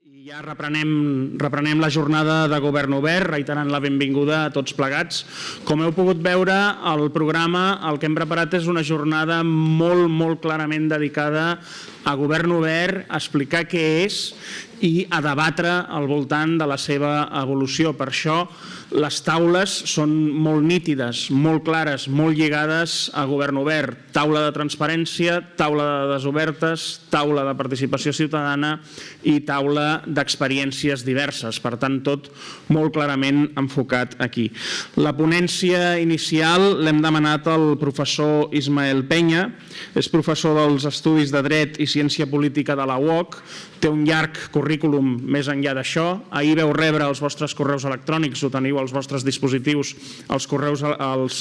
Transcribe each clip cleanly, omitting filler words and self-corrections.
I ja reprenem la jornada de Govern Obert, reiterant la benvinguda a tots plegats. Com heu pogut veure, el programa, el que hem preparat és una jornada molt clarament dedicada a Govern Obert, a explicar què és i a debatre al voltant de la seva evolució. Per això les taules són molt nítides, molt clares, molt lligades a Govern Obert. Taula de transparència, taula de desobertes, taula de participació ciutadana i taula d'experiències diverses. Per tant, tot molt clarament enfocat aquí. La ponència inicial l'hem demanat al professor Ismael Peña, és professor dels Estudis de Dret i Ciència Política de la UOC, té un llarg currículum més enllà d'això. Ahir veu rebre els vostres correus electrònics, ho teniu als vostres dispositius, els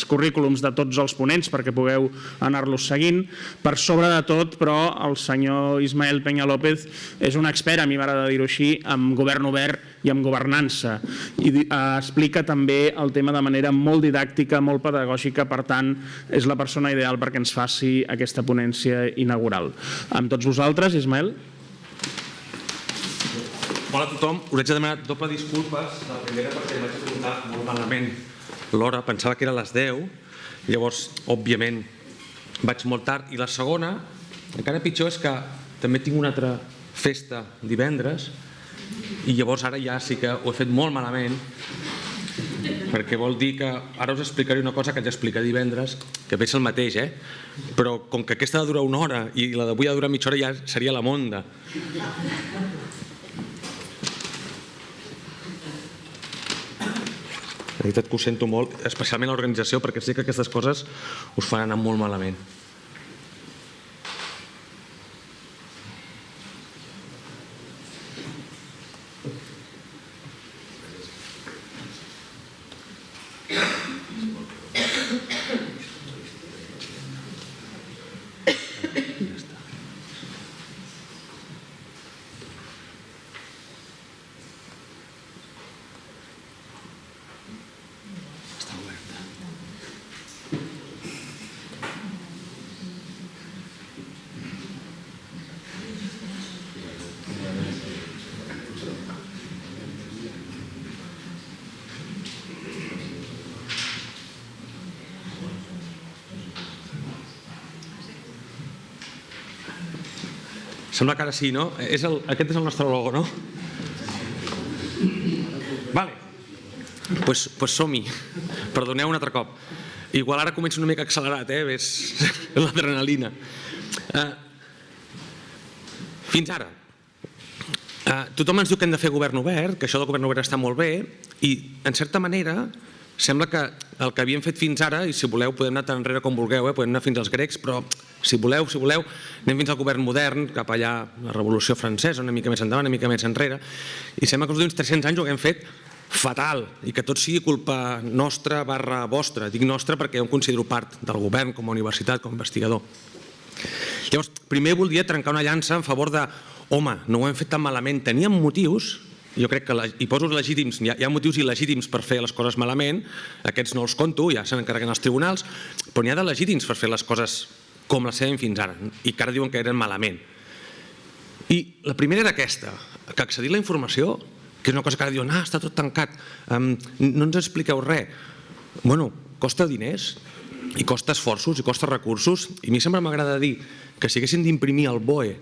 currículums de tots els ponents perquè pugueu anar-los seguint. Per sobre de tot, però, el senyor Ismael Peña López és un expert, a mi m'agrada dir-ho així, en govern obert i en governança. I explica també el tema de manera molt didàctica, molt pedagògica, per tant, és la persona ideal perquè ens faci aquesta ponència inaugural. Amb tots vosaltres, Ismael. Hola a tothom. Us haig de demanar doble disculpes. La primera perquè em vaig apuntar molt malament l'hora, pensava que era a les 10, llavors, òbviament, vaig molt tard. I la segona, encara pitjor, és que també tinc una altra festa divendres i llavors ara ja sí que ho he fet molt malament, perquè vol dir que ara us explicaré una cosa que haig d'explicar divendres, que ve el mateix, però com que aquesta ha de durar una hora i la d'avui ha de durar mitja hora, ja seria la monda. La veritat que ho sento molt, especialment l'organització, perquè sé que aquestes coses us faran anar molt malament. Sembla que ara sí, no? Aquest és el nostre logo, no? Vale. Pues som-hi. Perdoneu un altre cop. Igual ara començo una mica accelerat, és l'adrenalina. Fins ara. Tothom ens diu que hem de fer govern obert, que això del govern obert està molt bé, i, en certa manera, sembla que el que havíem fet fins ara, i si voleu podem anar tan enrere com vulgueu, podem anar fins als grecs, però si voleu, anem fins al govern modern, cap allà a la Revolució Francesa, una mica més endavant, una mica més enrere, i sembla que els últims 300 anys ho haguem fet fatal, i que tot sigui culpa nostra / vostra. Dic nostra perquè jo em considero part del govern com a universitat, com a investigador. Llavors, primer voldria trencar una llança en favor de, home, no ho hem fet tan malament, teníem motius, jo crec que, i poso els legítims, hi ha motius il·legítims per fer les coses malament, aquests no els conto, ja se n'encarreguen els tribunals, però n'hi ha de legítims per fer les coses com les fèiem fins ara, i que ara diuen que eren malament. I la primera era aquesta, que accedir a la informació, que és una cosa que ara diuen, està tot tancat, no ens expliqueu res. Bueno, costa diners, i costa esforços, i costa recursos, i a mi sempre m'agrada dir que si haguessin d'imprimir el BOE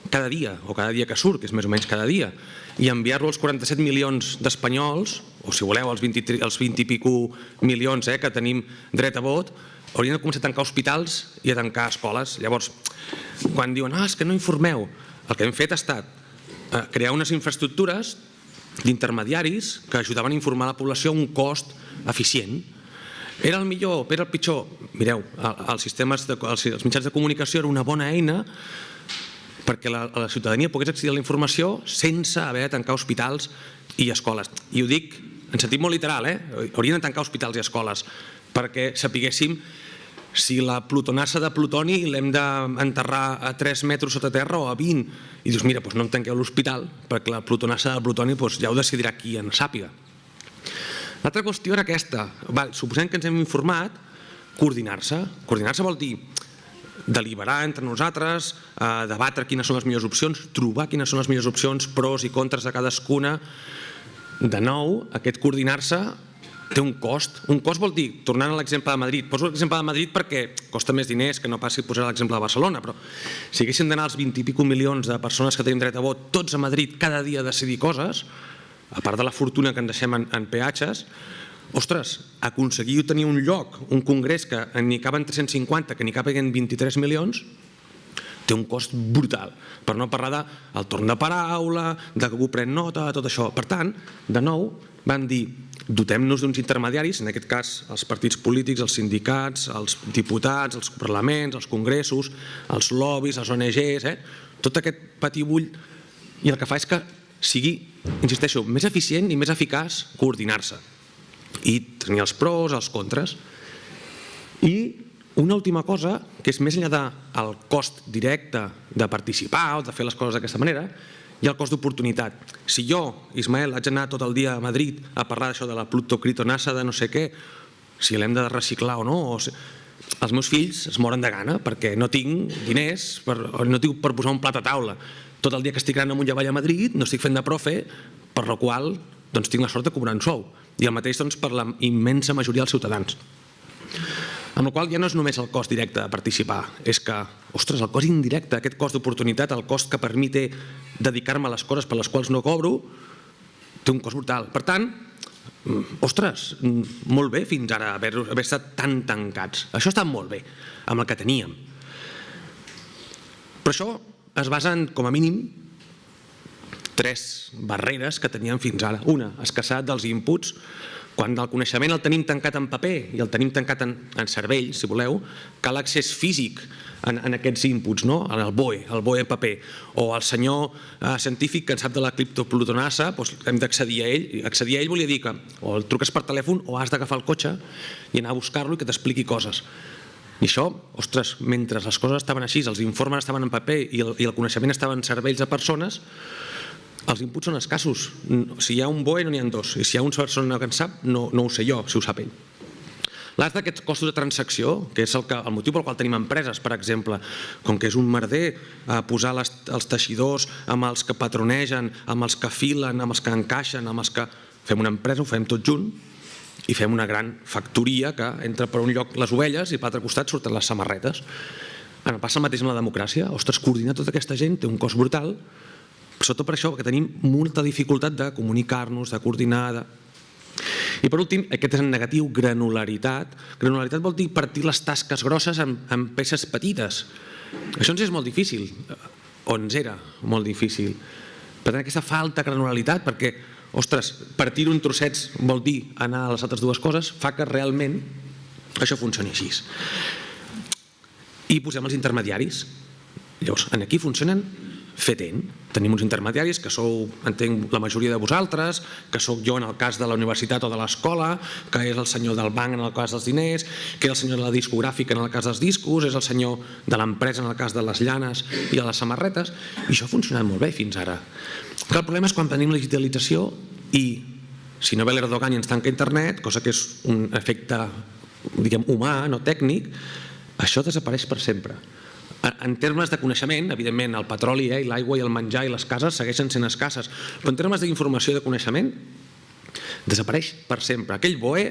cada dia, o cada dia que surt, que és més o menys cada dia, i enviar-lo als 47 milions d'espanyols, o si voleu, als 20 i pico milions que tenim dret a vot, haurien de començar a tancar hospitals i a tancar escoles. Llavors, quan diuen, és que no informeu, el que hem fet ha estat crear unes infraestructures d'intermediaris que ajudaven a informar la població a un cost eficient. Era el millor, era el pitjor? Mireu, els mitjans de comunicació era una bona eina perquè la ciutadania pogués accedir a la informació sense haver de tancar hospitals i escoles. I ho dic en sentit molt literal, haurien de tancar hospitals i escoles perquè sapiguéssim si la plutonassa de plutoni l'hem d'enterrar a 3 metres sota terra o a 20. I dius, mira, no em tanqueu l'hospital perquè la plutonassa de plutoni ja ho decidirà qui en sàpiga. L'altra qüestió era aquesta. Suposem que ens hem informat, coordinar-se. Coordinar-se vol dir deliberar entre nosaltres, debatre quines són les millors opcions, trobar quines són les millors opcions, pros i contres de cadascuna. De nou, aquest coordinar-se té un cost. Un cost vol dir, tornant a l'exemple de Madrid, poso l'exemple de Madrid perquè costa més diners que no passi posar l'exemple de Barcelona, però si haguessin d'anar els 20 i escaig milions de persones que tenim dret a vot, tots a Madrid cada dia a decidir coses, a part de la fortuna que ens deixem en peatges, ostres, aconseguir tenir un lloc, un congrés que n'hi caben 350, que n'hi caben 23 milions, té un cost brutal, per no parlar del torn de paraula, de que algú pren nota, tot això. Per tant, de nou, van dir, dotem-nos d'uns intermediaris, en aquest cas els partits polítics, els sindicats, els diputats, els parlaments, els congressos, els lobbies, les ONGs, tot aquest patibull, i el que fa és que sigui, insisteixo, més eficient i més eficaç coordinar-se i tenir els pros, els contres. I una última cosa, que és més enllà del cost directe de participar o de fer les coses d'aquesta manera, hi ha el cost d'oportunitat. Si jo, Ismael, haig d'anar tot el dia a Madrid a parlar d'això de la plutocritonasa de no sé què, si l'hem de reciclar o no, els meus fills es moren de gana perquè no tinc diners, no tinc per posar un plat a taula. Tot el dia que estic anant amunt i avall a Madrid no estic fent de profe, per la qual tinc la sort de cobrar un sou. I el mateix per la immensa majoria dels ciutadans. Amb la qual ja no és només el cost directe de participar, és que, ostres, el cost indirecte, aquest cost d'oportunitat, el cost que per mi té dedicar-me a les coses per les quals no cobro, té un cost brutal. Per tant, ostres, molt bé fins ara haver estat tan tancats. Això ha estat molt bé, amb el que teníem. Però això es basa en, com a mínim, 3 barreres que teníem fins ara. Una, escassetat dels inputs. Quan el coneixement el tenim tancat en paper i el tenim tancat en cervell, si voleu, cal accés físic en aquests inputs, no? En el BOE en paper. O el senyor científic que en sap de la criptoplutonasa, hem d'accedir a ell. Accedir a ell volia dir que o el truques per telèfon o has d'agafar el cotxe i anar a buscar-lo i que t'expliqui coses. I això, ostres, mentre les coses estaven així, els informes estaven en paper i el coneixement estava en cervells de persones, els inputs són escassos. Si hi ha un BOE no n'hi ha 2, i si hi ha una persona que en sap, no ho sé jo, si ho sap ell. L'altre d'aquests costos de transacció, que és el motiu pel qual tenim empreses, per exemple, com que és un merder posar els teixidors amb els que patronegen, amb els que filen, amb els que encaixen, amb els que fem una empresa, ho fem tot junt, i fem una gran factoria que entra per un lloc les ovelles i per l'altre costat surten les samarretes. Passa el mateix amb la democràcia. Ostres, coordinar tota aquesta gent té un cost brutal, sobretot per això, que tenim molta dificultat de comunicar-nos, de coordinar. I per últim, aquest és en negatiu, granularitat. Granularitat vol dir partir les tasques grosses en peces petites. Això ens és molt difícil, o ens era molt difícil. Per tant, aquesta falta de granularitat, perquè, ostres, partir-ho en trossets vol dir anar a les altres dues coses, fa que realment això funcioni així. I posem els intermediaris. Llavors, aquí funcionen fetent. Tenim uns intermediaris que sou, entenc, la majoria de vosaltres, que sóc jo en el cas de la universitat o de l'escola, que és el senyor del banc en el cas dels diners, que és el senyor de la discogràfica en el cas dels discos, és el senyor de l'empresa en el cas de les llanes i de les samarretes, i això ha funcionat molt bé fins ara. El problema és quan tenim la digitalització i, si no ve l'Erdogan i ens tanca internet, cosa que és un efecte, diguem, humà, no tècnic, això desapareix per sempre. En termes de coneixement, evidentment, el petroli i l'aigua i el menjar i les cases segueixen sent escasses, però en termes d'informació i de coneixement desapareix per sempre. Aquell BOE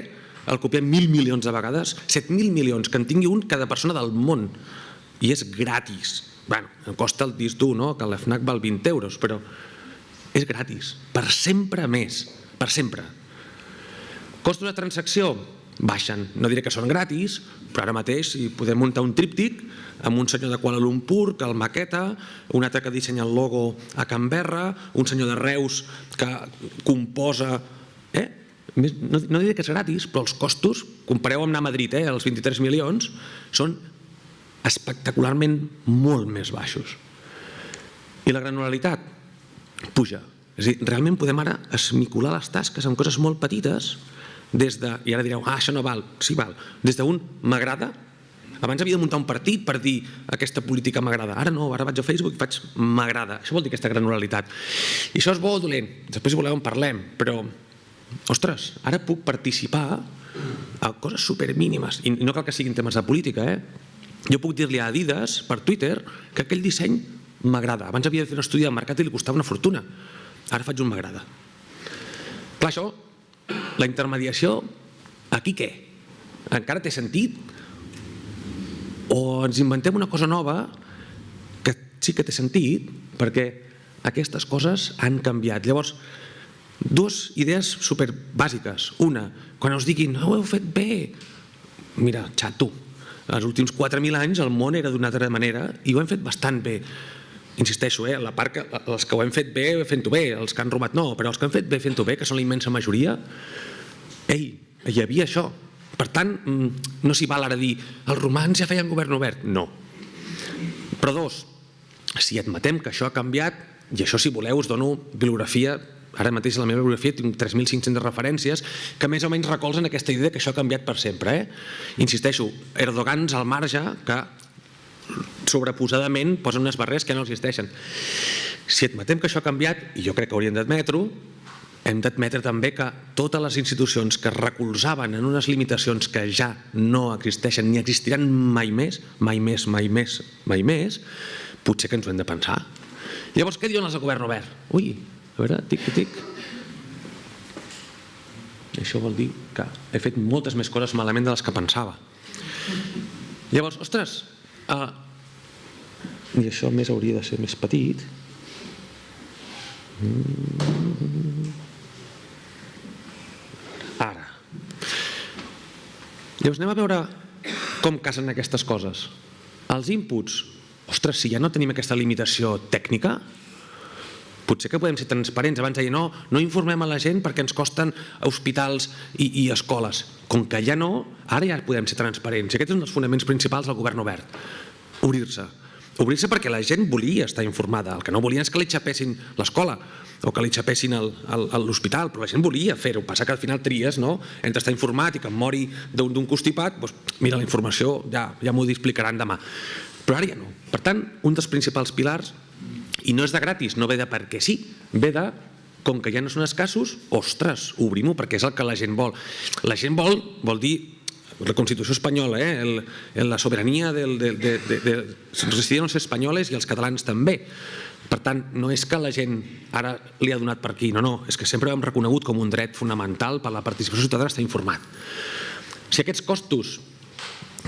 el copiem 1.000 milions de vegades, 7.000 milions, que en tingui un cada persona del món, i és gratis. Bé, em costa el disc dur, que l'FNAC val 20 euros, però és gratis, per sempre més, per sempre. Costos de transacció baixen, no diré que són gratis, però ara mateix podem muntar un tríptic amb un senyor de Kuala Lumpur que el maqueta, un altre que dissenya el logo a Canberra, un senyor de Reus que composa... No diré que és gratis, però els costos, compareu amb anar a Madrid, els 23 milions, són espectacularment molt més baixos. I la granularitat puja. És a dir, realment podem ara esmicolar les tasques amb coses molt petites, des de, i ara direu, això no val, sí val, des d'un m'agrada. Abans havia de muntar un partit per dir aquesta política m'agrada, ara no, ara vaig a Facebook i faig m'agrada. Això vol dir aquesta granularitat. I això és bo o dolent, després si voleu en parlem, però, ostres, ara puc participar a coses supermínimes, i no cal que siguin temes de política, Jo puc dir-li a Adidas per Twitter que aquell disseny m'agrada. Abans havia de fer un estudi de mercat i li costava una fortuna. Ara faig un m'agrada. Clar, això, la intermediació, aquí què? Encara té sentit? O ens inventem una cosa nova que sí que té sentit, perquè aquestes coses han canviat. Llavors, dues idees superbàsiques. Una, quan us diguin, ho heu fet bé, mira, xato, els últims 4.000 anys el món era d'una altra manera i ho hem fet bastant bé. Insisteixo, la part que els que ho hem fet bé fent-ho bé, els que han robat no, però els que han fet bé fent-ho bé, que són la immensa majoria, hi havia això. Per tant, no s'hi val ara dir els romans ja feien govern obert. No. Però dos, si admetem que això ha canviat, i això si voleu us dono bibliografia. Ara mateix a la meva bibliografia tinc 3.500 referències que més o menys recolzen aquesta idea que això ha canviat per sempre. Insisteixo, Erdogans al marge que sobreposadament posen unes barreres que no existeixen. Si admetem que això ha canviat, i jo crec que hauríem d'admetre-ho, hem d'admetre també que totes les institucions que es recolzaven en unes limitacions que ja no existeixen ni existiran mai més, potser que ens ho hem de pensar. Llavors, què diuen els de govern obert? Ui, a veure, tic. Això vol dir que he fet moltes més coses malament de les que pensava. Llavors, ostres, i això més hauria de ser més petit. Ara. Llavors anem a veure com casen aquestes coses. Els inputs, ostres, si ja no tenim aquesta limitació tècnica, potser que podem ser transparents. Abans deia, no informem a la gent perquè ens costen hospitals i escoles. Com que ja no, ara ja podem ser transparents. I aquest és un dels fonaments principals del govern obert. Obrir-se. Obrir-se perquè la gent volia estar informada. El que no volien és que li xapessin l'escola o que li xapessin l'hospital, però la gent volia fer-ho. Passa que al final tries, entre estar informat i que em mori d'un constipat, mira, la informació ja m'ho explicaran demà. Però ara ja no. Per tant, un dels principals pilars, i no és de gratis, no ve de perquè sí, ve de, com que ja no són escassos, ostres, obrim-ho perquè és el que la gent vol. La gent vol dir la Constitució espanyola, la sobirania residien els espanyoles i els catalans també. Per tant, no és que la gent ara li ha donat per aquí, no, és que sempre ho hem reconegut com un dret fonamental per la participació ciutadana estar informat. Si aquests costos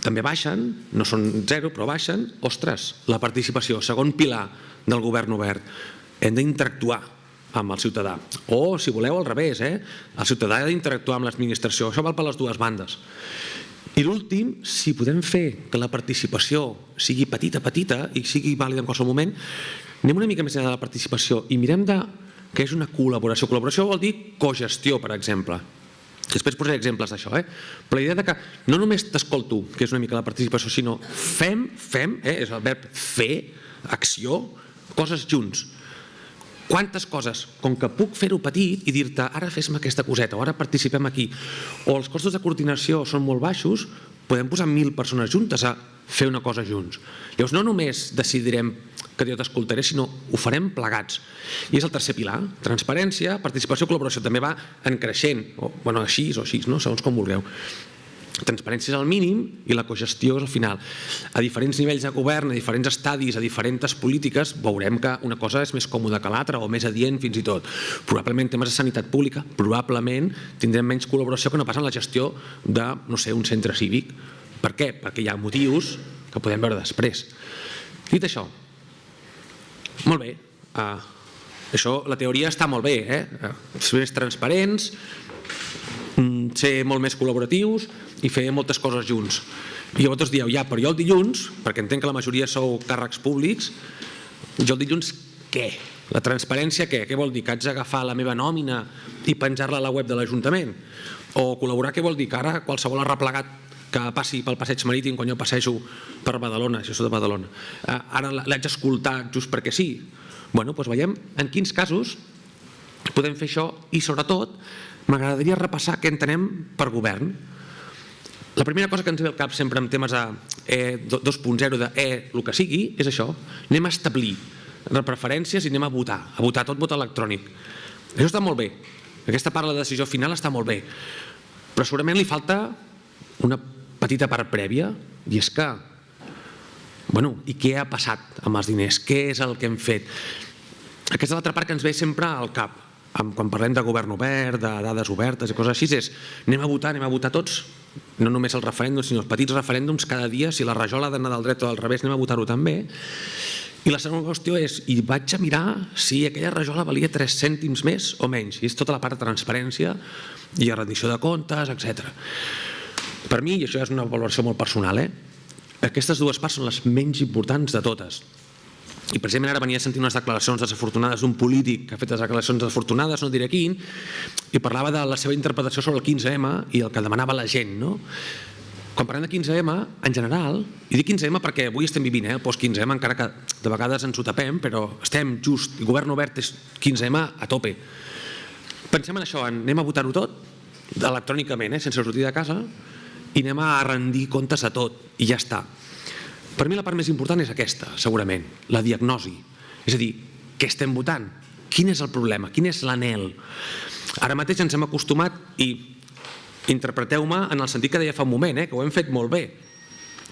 també baixen, no són zero però baixen, ostres, la participació, segon pilar del govern obert, hem d'interactuar amb el ciutadà. O, si voleu, al revés, el ciutadà ha d'interactuar amb l'administració. Això val per les dues bandes. I l'últim, si podem fer que la participació sigui petita i sigui vàlida en qualsevol moment, anem una mica més enllà de la participació i mirem que és una col·laboració. Col·laboració vol dir cogestió, per exemple. Després posaré exemples d'això, però la idea que no només t'escolto, que és una mica la participació, sinó fem, és el verb fer, acció, coses junts. Quantes coses, com que puc fer-ho petit i dir-te ara fes-me aquesta coseta o ara participem aquí, o els costos de coordinació són molt baixos, podem posar 1.000 persones juntes a fer una cosa junts. Llavors no només decidirem que jo t'escoltaré, sinó ho farem plegats. I és el tercer pilar, transparència, participació, col·laboració, també va en creixent, així o així, segons com vulgueu. Transparència és el mínim i la cogestió és el final. A diferents nivells de govern, a diferents estadis, a diferents polítiques, veurem que una cosa és més còmoda que l'altra o més adient fins i tot. Probablement temes de sanitat pública, probablement tindrem menys col·laboració que no pas en la gestió de, un centre cívic. Per què? Perquè hi ha motius que podem veure després. Dit això, molt bé, això, la teoria està molt bé, ser més transparents, ser molt més col·laboratius i fer moltes coses junts. I llavors dieu, però jo el dilluns, perquè entenc que la majoria sou càrrecs públics, jo el dilluns què? La transparència què? Què vol dir? Que haig d'agafar la meva nòmina i penjar-la a la web de l'Ajuntament? O col·laborar què vol dir? Que ara qualsevol arreplegat que passi pel passeig marítim quan jo passejo per Badalona, si soc de Badalona, ara l'haig d'escoltar just perquè sí? Doncs veiem en quins casos podem fer això i sobretot m'agradaria repassar què entenem per govern. La primera cosa que ens ve al cap sempre en temes de 2.0, el que sigui, és això. Anem a establir preferències i anem a votar tot vot electrònic. Això està molt bé. Aquesta part de la decisió final està molt bé. Però segurament li falta una petita part prèvia, i és que bueno, i què ha passat amb els diners? Què és el que hem fet? Aquesta és l'altra part que ens ve sempre al cap. Quan parlem de govern obert, de dades obertes i coses així, és anem a votar tots, no només els referèndums, sinó els petits referèndums cada dia, si la rajola ha d'anar del dret o del revés, anem a votar-ho també. I la segona qüestió és, i vaig a mirar si aquella rajola valia 3 cèntims més o menys, i és tota la part de transparència i rendició de comptes, etc. Per mi, i això és una valoració molt personal, aquestes dues parts són les menys importants de totes. I precisament ara venia sentint unes declaracions desafortunades d'un polític que ha fet declaracions desafortunades, no diré quin, i parlava de la seva interpretació sobre el 15M i el que demanava la gent, no? Quan parlem de 15M, en general, i dic 15M perquè avui estem vivint el post-15M, encara que de vegades ens ho tapem, però estem just, i govern obert és 15M a tope. Pensem en això, anem a votar-ho tot, electrònicament, sense sortir de casa, i anem a rendir comptes a tot, i ja està. Per mi la part més important és aquesta, segurament, la diagnosi. És a dir, què estem votant? Quin és el problema? Quin és l'anhel? Ara mateix ens hem acostumat, i interpreteu-me en el sentit que deia fa un moment, que ho hem fet molt bé,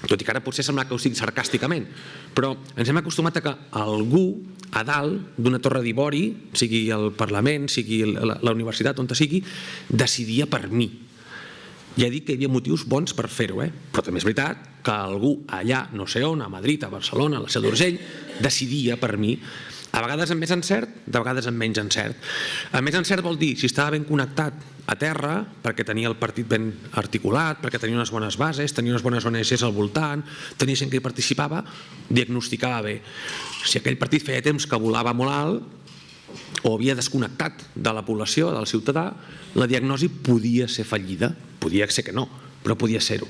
tot i que ara potser sembla que ho sigui sarcàsticament, però ens hem acostumat a que algú a dalt d'una torre d'ivori, sigui el Parlament, sigui la universitat, on sigui, decidia per mi. Ja he dit que hi havia motius bons per fer-ho, però també és veritat que algú allà, no sé on, a Madrid, a Barcelona, a la Seu d'Urgell, decidia per mi, a vegades amb més encert, de vegades amb menys encert. Amb més encert vol dir si estava ben connectat a terra, perquè tenia el partit ben articulat, perquè tenia unes bones bases, tenia unes bones ONGs al voltant, tenia gent que hi participava, diagnosticava bé. Si aquell partit feia temps que volava molt alt, o havia desconnectat de la població, del ciutadà, la diagnosi podia ser fallida. Podia ser que no, però podia ser-ho.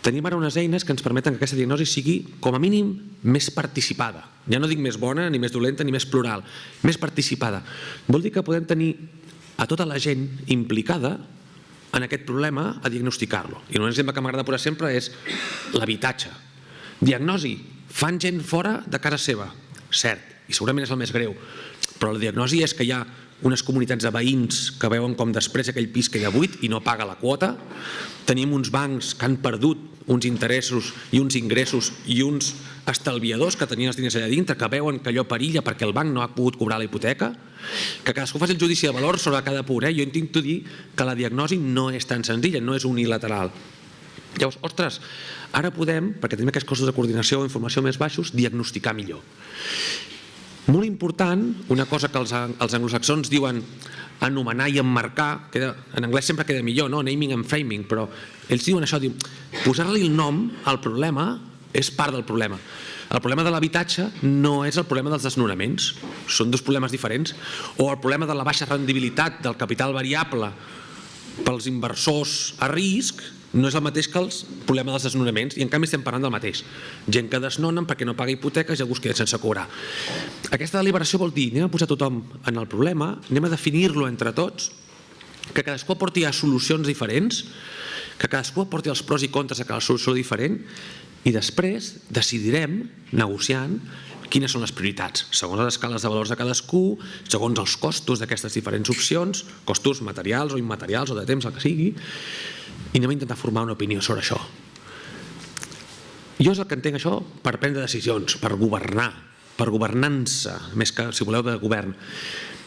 Tenim ara unes eines que ens permeten que aquesta diagnosi sigui, com a mínim, més participada. Ja no dic més bona, ni més dolenta, ni més plural. Més participada. Vol dir que podem tenir a tota la gent implicada en aquest problema a diagnosticar-lo. I un exemple que m'agrada posar sempre és l'habitatge. Diagnosi. Fan gent fora de casa seva. Cert, i segurament és el més greu. Però la diagnosi és que hi ha unes comunitats de veïns que veuen com després aquell pis queda buit i no paga la quota. Tenim uns bancs que han perdut uns interessos i uns ingressos i uns estalviadors que tenien els diners allà dintre que veuen que allò perilla perquè el banc no ha pogut cobrar la hipoteca. Que cadascú faci el judici de valor sobre cada punt. Jo intento dir que la diagnosi no és tan senzilla, no és unilateral. Llavors, ostres, ara podem, perquè tenim aquests costos de coordinació o informació més baixos, diagnosticar millor. Molt important, una cosa que els anglosaxons diuen anomenar i emmarcar, en anglès sempre queda millor, no? Naming and framing, però ells diuen això, posar-li el nom al problema és part del problema. El problema de l'habitatge no és el problema dels desnonaments, són dos problemes diferents, o el problema de la baixa rendibilitat del capital variable pels inversors a risc no és el mateix que el problema dels desnonaments, i en canvi estem parlant del mateix. Gent que desnonen perquè no paga hipoteques i algú es queda sense cobrar. Aquesta deliberació vol dir, anem a posar tothom en el problema, anem a definir-lo entre tots, que cadascú aporti a solucions diferents, que cadascú aporti els pros i contres a cada solució diferent, i després decidirem, negociant, quines són les prioritats, segons les escales de valors de cadascú, segons els costos d'aquestes diferents opcions, costos materials o immaterials o de temps, el que sigui, i anem a intentar formar una opinió sobre això. Jo és el que entenc això per prendre decisions, per governar, per governança, més que, si voleu, de govern.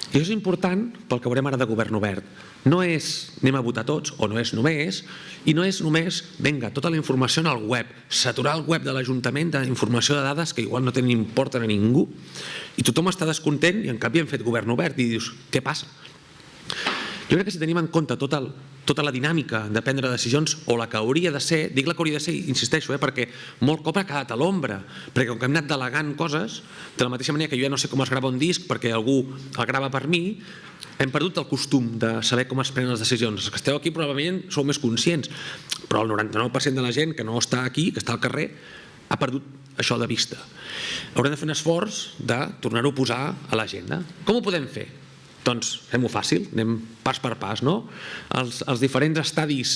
I això és important pel que veurem ara de govern obert. No és anem a votar tots, o no és només, i no és només, vinga, tota la informació en el web, saturar el web de l'Ajuntament d'informació de dades que igual no importen a ningú, i tothom està descontent i en canvi hem fet govern obert i dius, què passa? Jo crec que si tenim en compte tota la dinàmica de prendre decisions, o la que hauria de ser, dic la que hauria de ser, insisteixo, perquè molt cop ha quedat a l'ombra, perquè com que hem anat delegant coses, de la mateixa manera que jo ja no sé com es grava un disc perquè algú el grava per mi, hem perdut el costum de saber com es prenen les decisions. Els que esteu aquí probablement sou més conscients, però el 99% de la gent que no està aquí, que està al carrer, ha perdut això de vista. Haurem de fer un esforç de tornar-ho a posar a l'agenda. Com ho podem fer? Doncs fem-ho fàcil, anem pas per pas, no? Els diferents estadis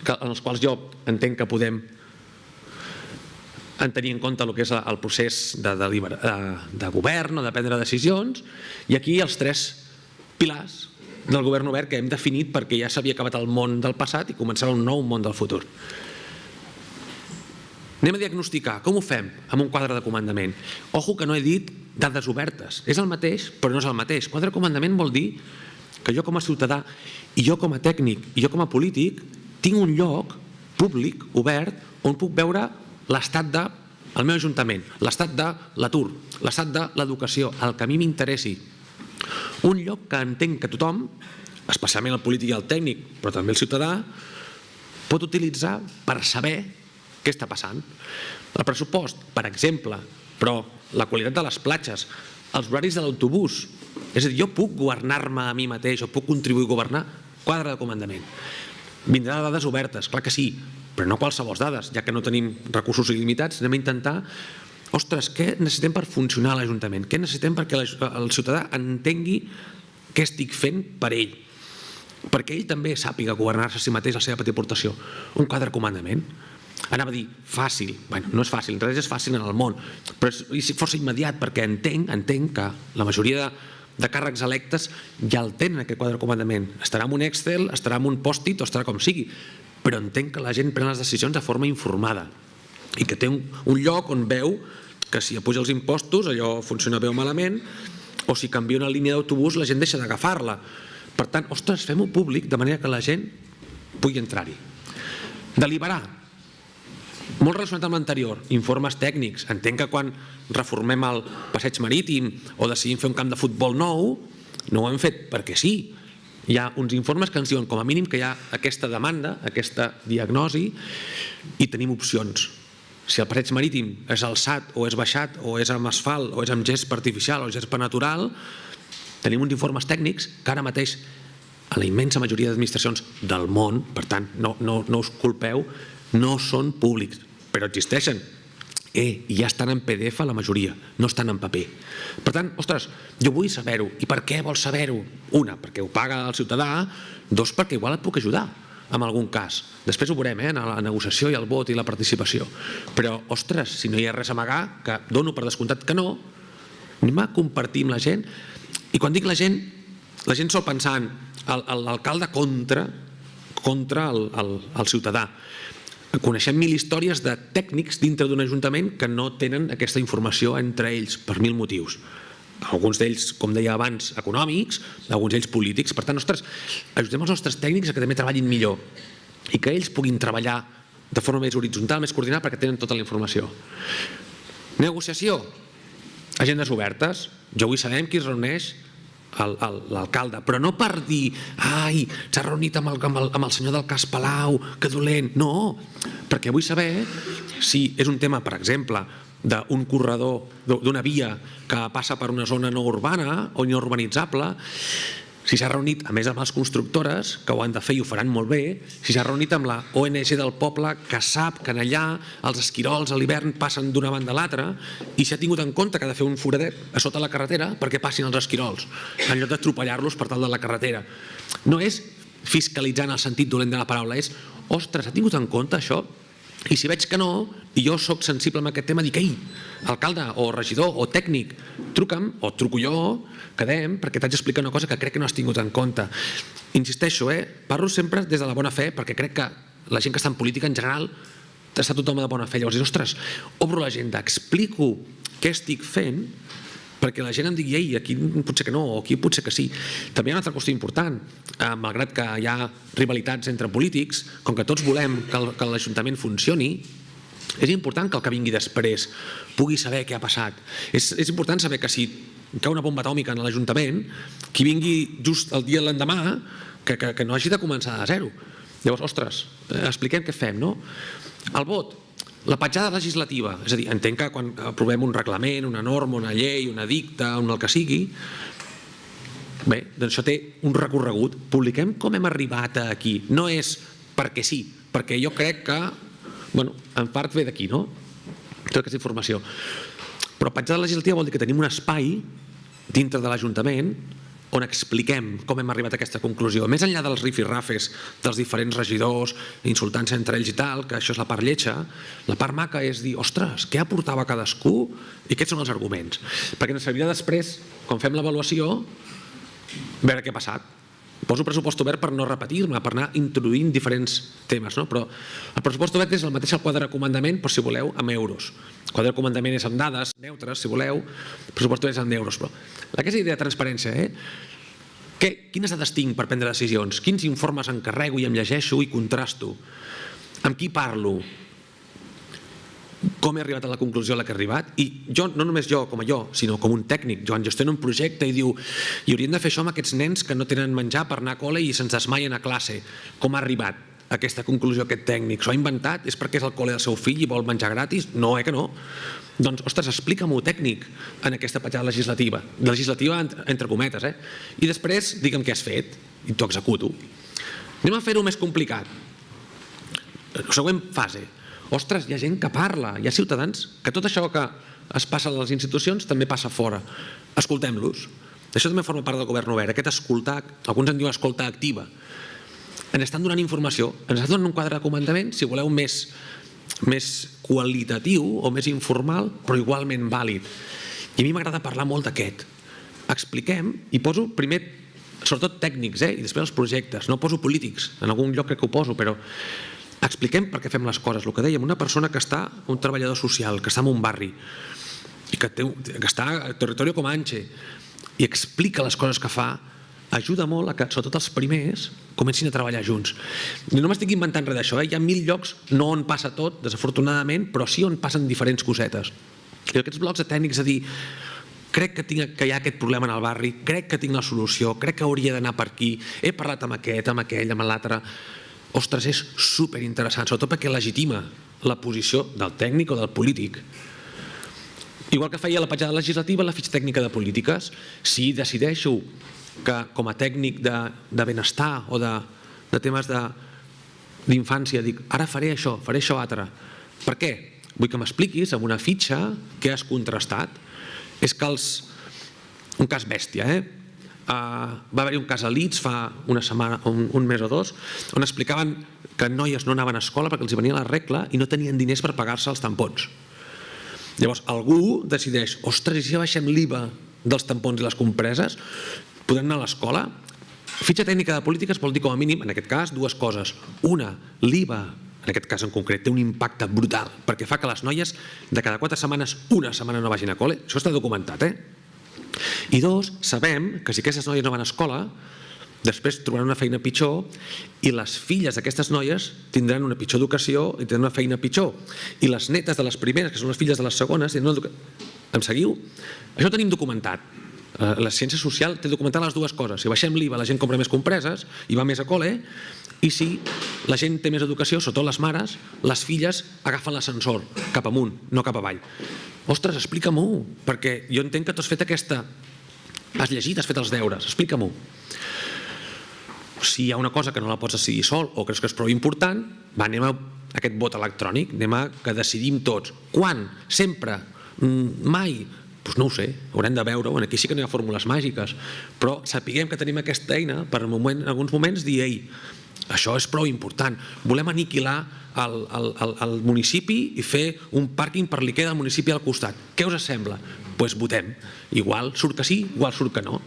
en els quals jo entenc que podem tenir en compte el que és el procés de govern o de prendre decisions, i aquí els 3 pilars del govern obert que hem definit perquè ja s'havia acabat el món del passat i començava un nou món del futur. Anem a diagnosticar. Com ho fem? Amb un quadre de comandament. Ojo que no he dit dades obertes. És el mateix, però no és el mateix. Quadre de comandament vol dir que jo com a ciutadà i jo com a tècnic i jo com a polític tinc un lloc públic, obert, on puc veure l'estat del meu ajuntament, l'estat de l'atur, l'estat de l'educació, el que a mi m'interessi. Un lloc que entenc que tothom, especialment el polític i el tècnic, però també el ciutadà, pot utilitzar per saber què està passant. El pressupost, per exemple, però la qualitat de les platges, els horaris de l'autobús. És a dir, jo puc governar-me a mi mateix o puc contribuir a governar? Quadre de comandament. Vindrà de dades obertes, clar que sí, però no qualsevol dades, ja que no tenim recursos il·limitats, anem a intentar, ostres, què necessitem per funcionar l'Ajuntament? Què necessitem perquè el ciutadà entengui què estic fent per ell? Perquè ell també sàpiga governar-se a si mateix la seva petita aportació. Un quadre de comandament. Anava a dir fàcil, bueno, no és fàcil, res és fàcil en el món, però és força immediat perquè entenc que la majoria de càrrecs electes ja el tenen aquest quadre de comandament. Estarà en un Excel, estarà en un post-it o estarà com sigui, però entenc que la gent pren les decisions de forma informada i que té un lloc on veu que si apuja els impostos allò funciona bé o malament, o si canvia una línia d'autobús la gent deixa d'agafar-la. Per tant, ostres, fem-ho públic de manera que la gent pugui entrar-hi. Deliberar. Molt relacionat amb l'anterior, informes tècnics. Entenc que quan reformem el passeig marítim o decidim fer un camp de futbol nou, no ho hem fet perquè sí. Hi ha uns informes que ens diuen com a mínim que hi ha aquesta demanda, aquesta diagnosi, i tenim opcions. Si el passeig marítim és alçat o és baixat o és amb asfalt o és amb gespa artificial o gespa natural, tenim uns informes tècnics que ara mateix a la immensa majoria d'administracions del món, per tant, no us culpeu, no són públics, però existeixen. I ja estan en PDF la majoria, no estan en paper. Per tant, ostres, jo vull saber-ho. I per què vols saber-ho? Una, perquè ho paga el ciutadà. Dos, perquè igual et puc ajudar en algun cas. Després ho veurem, en la negociació i el vot i la participació. Però, ostres, si no hi ha res a amagar, que dono per descomptat que no, anem a compartir amb la gent. I quan dic la gent sol pensar en l'alcalde contra el ciutadà. Coneixem 1000 històries de tècnics dintre d'un ajuntament que no tenen aquesta informació entre ells per 1000 motius. Alguns d'ells, com deia abans, econòmics, alguns d'ells polítics. Per tant, ostres, ajudem els nostres tècnics a que també treballin millor i que ells puguin treballar de forma més horitzontal, més coordinada, perquè tenen tota la informació. Negociació. Agendes obertes. Jo vull saber amb qui es reuneix l'alcalde, però no per dir ai, s'ha reunit amb el senyor del cas Palau, que dolent. No, perquè vull saber si és un tema, per exemple, d'un corredor, d'una via que passa per una zona no urbana o no urbanitzable, si s'ha reunit a més amb les constructores, que ho han de fer i ho faran molt bé, si s'ha reunit amb la ONG del poble, que sap que allà els esquirols a l'hivern passen d'una banda a l'altra, i s'ha tingut en compte que ha de fer un foradet a sota la carretera perquè passin els esquirols, en lloc d'atropellar-los per tal de la carretera. No és fiscalitzar en el sentit dolent de la paraula, és, ostres, ha tingut en compte això? I si veig que no, i jo sóc sensible amb aquest tema, dic, ei, alcalde o regidor o tècnic, truca'm o truco jo, quedem, perquè t'haig d'explicar una cosa que crec que no has tingut en compte. Insisteixo, parlo sempre des de la bona fe, perquè crec que la gent que està en política en general està tothom de bona fe. Llavors, ostres, obro l'agenda, explico què estic fent, perquè la gent em digui, ei, aquí potser que no, o aquí potser que sí. També hi ha una altra qüestió important, malgrat que hi ha rivalitats entre polítics, com que tots volem que l'Ajuntament funcioni, és important que el que vingui després pugui saber què ha passat. És important saber que si cau una bomba atòmica en l'Ajuntament, qui vingui just el dia de l'endemà, que no hagi de començar de zero. Llavors, ostres, expliquem què fem, no? El vot. La petjada legislativa, és a dir, entenc que quan aprovem un reglament, una norma, una llei, una dicta, el que sigui, bé, doncs això té un recorregut. Publiquem com hem arribat aquí. No és perquè sí, perquè jo crec que, bueno, en part ve d'aquí, no? Tota aquesta informació. Però petjada legislativa vol dir que tenim un espai dintre de l'Ajuntament on expliquem com hem arribat a aquesta conclusió. Més enllà dels rifirrafes dels diferents regidors, insultant-se entre ells i tal, que això és la part lletja, la part maca és dir, ostres, què aportava cadascú i aquests són els arguments. Perquè ens servirà després, quan fem l'avaluació, veure què ha passat. Poso pressupost obert per no repetir-me, per anar introduint diferents temes, no? Però el pressupost obert és el mateix al quadre de comandament, però si voleu, amb euros. El quadre de comandament és amb dades neutres, si voleu, el pressupost obert és amb euros. Però aquesta idea de transparència, quines dades tinc per prendre decisions? Quins informes encarrego i em llegeixo i contrasto? Amb qui parlo? Com he arribat a la conclusió a la que he arribat? I jo, no només jo com a jo, sinó com un tècnic. Joan gestiono un projecte i diu i haurien de fer això amb aquests nens que no tenen menjar per anar a col·le i se'ns desmaien a classe. Com ha arribat a aquesta conclusió aquest tècnic? S'ho ha inventat? És perquè és al col·le del seu fill i vol menjar gratis? No, que no. Doncs, ostres, explica-m'ho, tècnic, en aquesta petjada legislativa. Legislativa entre cometes, I després, digue'm què has fet i t'ho executo. Anem a fer-ho més complicat. Següent fase. Ostres, hi ha gent que parla, hi ha ciutadans que tot això que es passa a les institucions també passa fora. Escoltem-los. Això també forma part del govern obert, aquest escoltar, alguns en diuen escolta activa. Ens estan donant informació, ens estan donant un quadre de comandament, si voleu, més qualitatiu o més informal, però igualment vàlid. I a mi m'agrada parlar molt d'aquest. Expliquem, i poso primer, sobretot tècnics, i després els projectes, no poso polítics, en algun lloc crec que ho poso, però expliquem per què fem les coses. El que dèiem, una persona que està, un treballador social, que està en un barri, i que està a territori com Anche, i explica les coses que fa, ajuda molt a que, sobretot els primers, comencin a treballar junts. I no m'estic inventant res d'això, hi ha 1000 llocs, no on passa tot, desafortunadament, però sí on passen diferents cosetes. I aquests blocs de tècnics a dir, crec que hi ha aquest problema en el barri, crec que tinc la solució, crec que hauria d'anar per aquí, he parlat amb aquest, amb aquell, amb l'altre. Ostres, és superinteressant, sobretot perquè legitima la posició del tècnic o del polític. Igual que feia la petjada legislativa, la fitxa tècnica de polítiques, si decideixo que com a tècnic de benestar o de temes d'infància dic, ara faré això altre. Per què? Vull que m'expliquis amb una fitxa que has contrastat. És que un cas bèstia, va haver-hi un cas a Leeds fa una setmana, un mes o dos, on explicaven que noies no anaven a escola perquè els hi venia la regla i no tenien diners per pagar-se els tampons. Llavors algú decideix, ostres, i si baixem l'IVA dels tampons i les compreses, podem anar a l'escola? Fitxa tècnica de polítiques vol dir com a mínim, en aquest cas, dues coses. Una, l'IVA, en aquest cas en concret, té un impacte brutal, perquè fa que les noies de cada 4 setmanes, una setmana no vagin a col·le. Això està documentat, I dos, sabem que si aquestes noies no van a escola, després trobaran una feina pitjor i les filles d'aquestes noies tindran una pitjor educació i tindran una feina pitjor. I les netes de les primeres, que són les filles de les segones, tindran una educació. Em seguiu? Això ho tenim documentat. La ciència social té documentat les dues coses. Si baixem l'IVA, la gent compra més compreses i va més a col·le, i si la gent té més educació, sobretot les mares, les filles agafen l'ascensor cap amunt, no cap avall. Ostres, explica-m'ho, perquè jo entenc que tu has fet aquesta... Has llegit, has fet els deures, explica-m'ho. Si hi ha una cosa que no la pots decidir sol o creus que és prou important, anem a aquest vot electrònic, anem a que decidim tots. Quan? Sempre? Mai? Doncs no ho sé, haurem de veure-ho, aquí sí que no hi ha fórmules màgiques, però sapiguem que tenim aquesta eina per en alguns moments dir, ei, això és prou important, volem aniquilar el municipi i fer un pàrquing per l'IKEA del municipi al costat. Què us sembla? Doncs votem. Igual surt que sí, igual surt que no.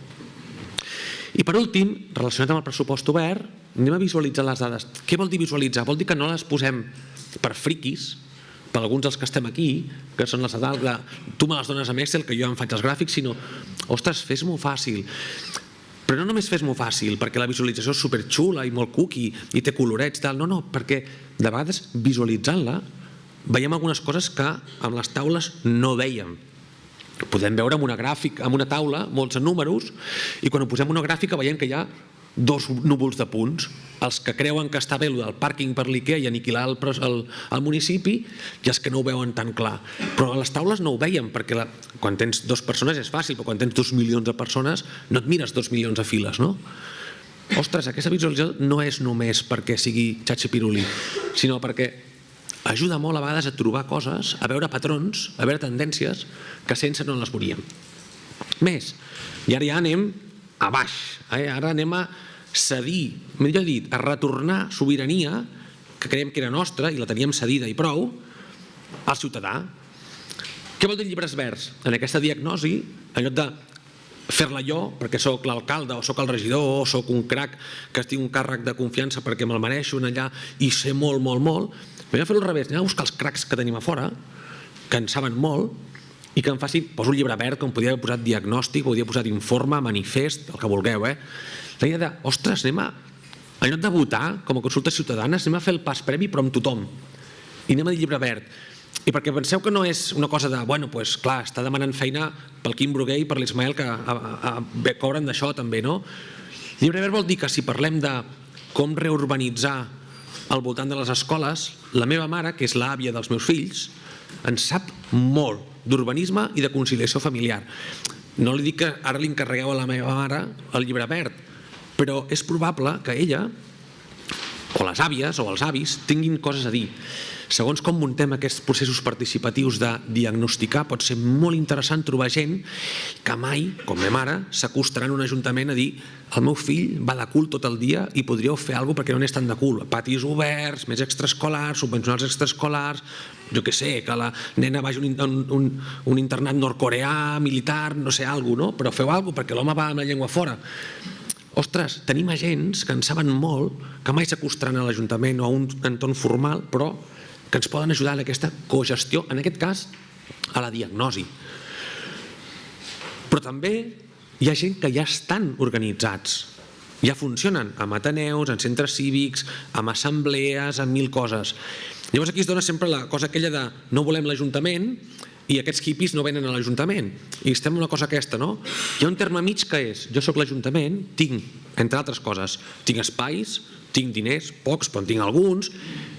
I per últim, relacionat amb el pressupost obert, anem a visualitzar les dades. Què vol dir visualitzar? Vol dir que no les posem per friquis, per alguns dels que estem aquí, que són les de dalt, tu me les dones amb Excel, que jo em faig els gràfics, sinó, ostres, fes-m'ho fàcil. Però no només fes-m'ho fàcil, perquè la visualització és superxula i molt cookie i té colorets i tal, no, perquè de vegades visualitzant-la veiem algunes coses que amb les taules no veiem. Podem veure amb una gràfica, amb una taula, molts números, i quan ho posem una gràfica veiem que hi ha dos núvols de punts, els que creuen que està bé el del pàrquing per l'IKEA i aniquilar el municipi i els que no ho veuen tan clar. Però a les taules no ho veiem, perquè quan tens 2 persones és fàcil, però quan tens 2 milions de persones no et mires 2 milions de files, no? Ostres, aquesta visualització no és només perquè sigui xatxipiruli, sinó perquè ajuda molt a vegades a trobar coses, a veure patrons, a veure tendències que sense no les veuríem. Més, i ara ja anem a baix, ara anem a cedir, millor dit, a retornar sobirania, que creiem que era nostra i la teníem cedida i prou, al ciutadà. Què vol dir llibres verds? En aquesta diagnosi, en lloc de fer-la jo, perquè sóc l'alcalde o sóc el regidor o sóc un crac que tinc un càrrec de confiança perquè me'l mereixo allà i sé molt, molt, molt. Vaig a fer-ho al revés, anem a buscar els cracs que tenim a fora, que en saben molt, i que em facin, poso un llibre verd, com podria haver posat diagnòstic, podria haver posat informe, manifest, el que vulgueu, La idea de, ostres, en lloc de votar, com a consultes ciutadanes, anem a fer el pas previ, però amb tothom. I anem a dir llibre verd. I perquè penseu que no és una cosa de, bueno, doncs clar, està demanant feina pel Quim Bruguer i per l'Ismael, que cobren d'això també, no? Llibre verd vol dir que si parlem de com reurbanitzar al voltant de les escoles, la meva mare, que és l'àvia dels meus fills, en sap molt d'urbanisme i de conciliació familiar. No li dic que ara li encarregueu a la meva mare el llibre verd, però és probable que ella, o les àvies o els avis, tinguin coses a dir. Segons com muntem aquests processos participatius de diagnosticar, pot ser molt interessant trobar gent que mai, com ma mare, s'acostarà en un ajuntament a dir el meu fill va de cul tot el dia i podríeu fer alguna cosa perquè no n'és tant de cul. Patis oberts, més extraescolars, subvencionar els extraescolars, jo què sé, que la nena vagi a un internat nord-coreà, militar, no sé, alguna cosa, no? Però feu alguna cosa perquè l'home va amb la llengua fora. Ostres, tenim agents que en saben molt, que mai s'acostaran a l'Ajuntament o a un entorn formal, però que ens poden ajudar en aquesta cogestió, en aquest cas, a la diagnosi. Però també hi ha gent que ja estan organitzats, ja funcionen amb ateneus, en centres cívics, amb assemblees, amb 1000 coses. Llavors aquí es dona sempre la cosa aquella de no volem l'Ajuntament i aquests hippies no venen a l'Ajuntament. I estem en una cosa aquesta, no? Hi ha un terme mig que és, jo sóc l'Ajuntament, tinc, entre altres coses, tinc espais, tinc diners, pocs, però en tinc alguns,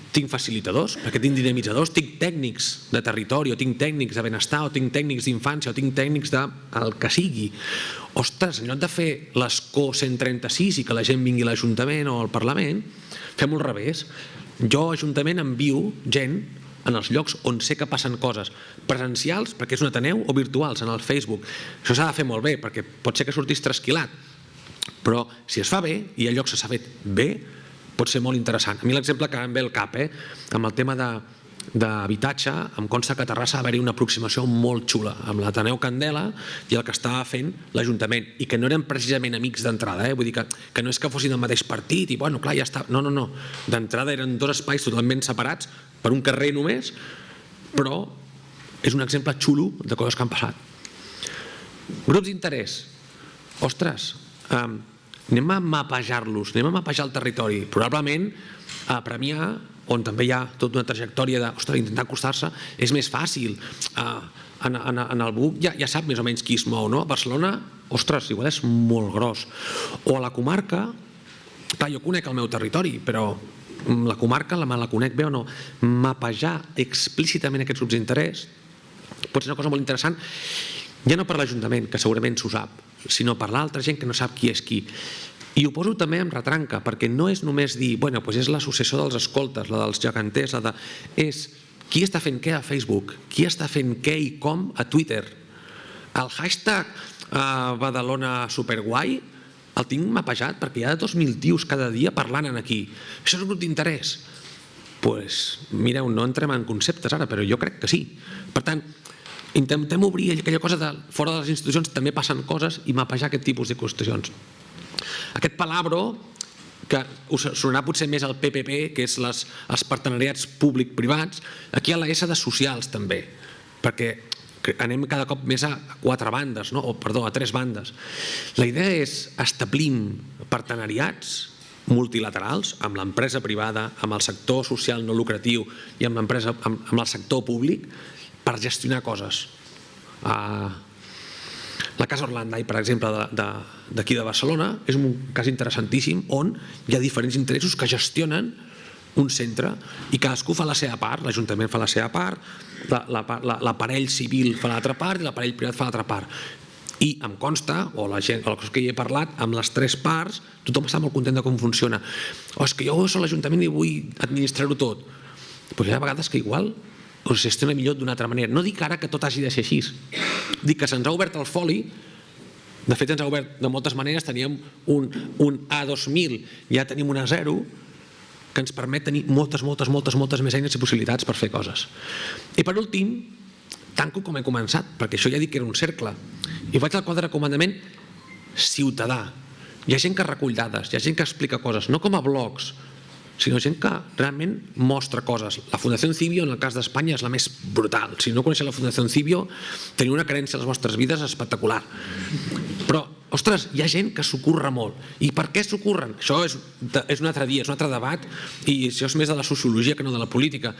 tinc facilitadors, perquè tinc dinamitzadors, tinc tècnics de territori, o tinc tècnics de benestar, o tinc tècnics d'infància, o tinc tècnics del que sigui. Ostres, en lloc de fer l'escó 136 i que la gent vingui a l'Ajuntament o al Parlament, fem-ho al revés. Jo, Ajuntament, envio gent en els llocs on sé que passen coses presencials, perquè és un ateneu, o virtuals, en el Facebook. Això s'ha de fer molt bé, perquè pot ser que sortís trasquilat, però si es fa bé, i hi ha llocs que s'ha fet bé, pot ser molt interessant. A mi l'exemple que em ve al cap, amb el tema d'habitatge, em consta que a Terrassa va haver-hi una aproximació molt xula amb l'Ateneu Candela i el que estava fent l'Ajuntament, i que no eren precisament amics d'entrada, vull dir que no és que fossin del mateix partit i bueno, clar, ja està, no, d'entrada eren dos espais totalment separats per un carrer només, però és un exemple xulo de coses que han passat. Grups d'interès, ostres, anem a mapejar-los, anem a mapejar el territori, probablement a Premià, on també hi ha tota una trajectòria d'intentar acostar-se, és més fàcil. En el BUC ja sap més o menys qui es mou, no? A Barcelona, ostres, igual és molt gros. O a la comarca, clar, jo conec el meu territori, però la comarca me la conec bé o no. Mapejar explícitament aquests grups d'interès pot ser una cosa molt interessant, ja no per l'Ajuntament, que segurament s'ho sap, sinó per l'altra gent que no sap qui és qui. I ho poso també en retranca, perquè no és només dir, bueno, doncs és l'associació dels escoltes, la dels geganters, és qui està fent què a Facebook, qui està fent què i com a Twitter. El hashtag Badalona Superguai el tinc mapejat perquè hi ha 2.000 tios cada dia parlant aquí. Això és un grup d'interès. Doncs mireu, no entrem en conceptes ara, però jo crec que sí. Per tant, intentem obrir aquella cosa de fora de les institucions també passen coses i mapejar aquest tipus de qüestions. Aquest palabro, que us sonarà potser més al PPP, que és els partenariats públic-privats, aquí hi ha la S de socials també, perquè anem cada cop més a 4 bandes, a 3 bandes. La idea és establir partenariats multilaterals amb l'empresa privada, amb el sector social no lucratiu i amb el sector públic per gestionar coses. La Casa Orlandai, per exemple, d'aquí de Barcelona, és un cas interessantíssim on hi ha diferents interessos que gestionen un centre i cadascú fa la seva part, l'Ajuntament fa la seva part, l'aparell civil fa l'altra part i l'aparell privat fa l'altra part. I em consta, o la gent que hi he parlat, amb les 3 parts, tothom està molt content de com funciona. O és que jo soc l'Ajuntament i vull administrar-ho tot. Doncs hi ha vegades que igual us gestiona millor d'una altra manera. No dic ara que tot hagi de ser així. Dic que se'ns ha obert el foli, de fet ens ha obert de moltes maneres, teníem un A2000, ja tenim un A0, que ens permet tenir moltes més eines i possibilitats per fer coses. I per últim, tanco com he començat, perquè això ja dic que era un cercle. I vaig al quadre de comandament ciutadà. Hi ha gent que recull dades, hi ha gent que explica coses, no com a blogs, sinó gent que realment mostra coses. La Fundació Civio, en el cas d'Espanya, és la més brutal. Si no coneixeu la Fundació Civio, teniu una carència a les vostres vides espectacular. Però, ostres, hi ha gent que s'ocorre molt. I per què s'ocorren? Això és un altre dia, és un altre debat, i això és més de la sociologia que no de la política.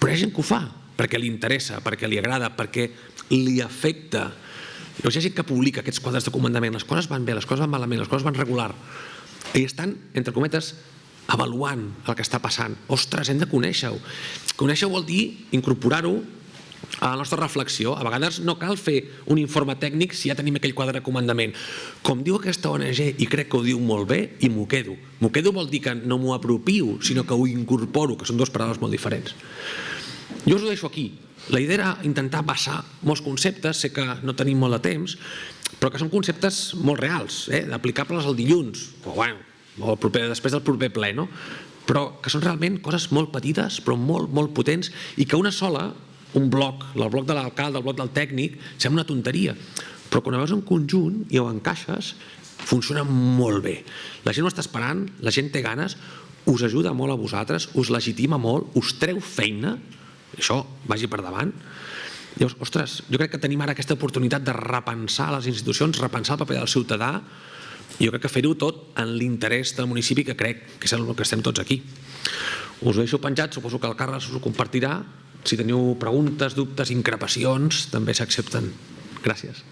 Però hi ha gent que ho fa perquè li interessa, perquè li agrada, perquè li afecta. Hi ha gent que publica aquests quadres de comandament. Les coses van bé, les coses van malament, les coses van regular. I estan, entre cometes, avaluant el que està passant. Ostres, hem de conèixer-ho. Conèixer-ho vol dir incorporar-ho a la nostra reflexió. A vegades no cal fer un informe tècnic si ja tenim aquell quadre de comandament. Com diu aquesta ONG, i crec que ho diu molt bé, i m'ho quedo. M'ho quedo vol dir que no m'ho apropio, sinó que ho incorporo, que són dues paraules molt diferents. Jo us ho deixo aquí. La idea era intentar passar molts conceptes, sé que no tenim molt de temps, però que són conceptes molt reals, aplicables al dilluns, o bueno, després del proper ple, no? Però que són realment coses molt petites, però molt, molt potents, i que una sola, un bloc, el bloc de l'alcalde, el bloc del tècnic, sembla una tonteria. Però quan ho veus en conjunt i ho encaixes, funciona molt bé. La gent ho està esperant, la gent té ganes, us ajuda molt a vosaltres, us legitima molt, us treu feina, això vagi per davant. Llavors, ostres, jo crec que tenim ara aquesta oportunitat de repensar les institucions, repensar el paper del ciutadà, i jo crec que fer-ho tot en l'interès del municipi, que crec que és el que estem tots aquí. Us ho deixo penjat, suposo que el Carles us ho compartirà. Si teniu preguntes, dubtes, increpacions, també s'accepten. Gràcies.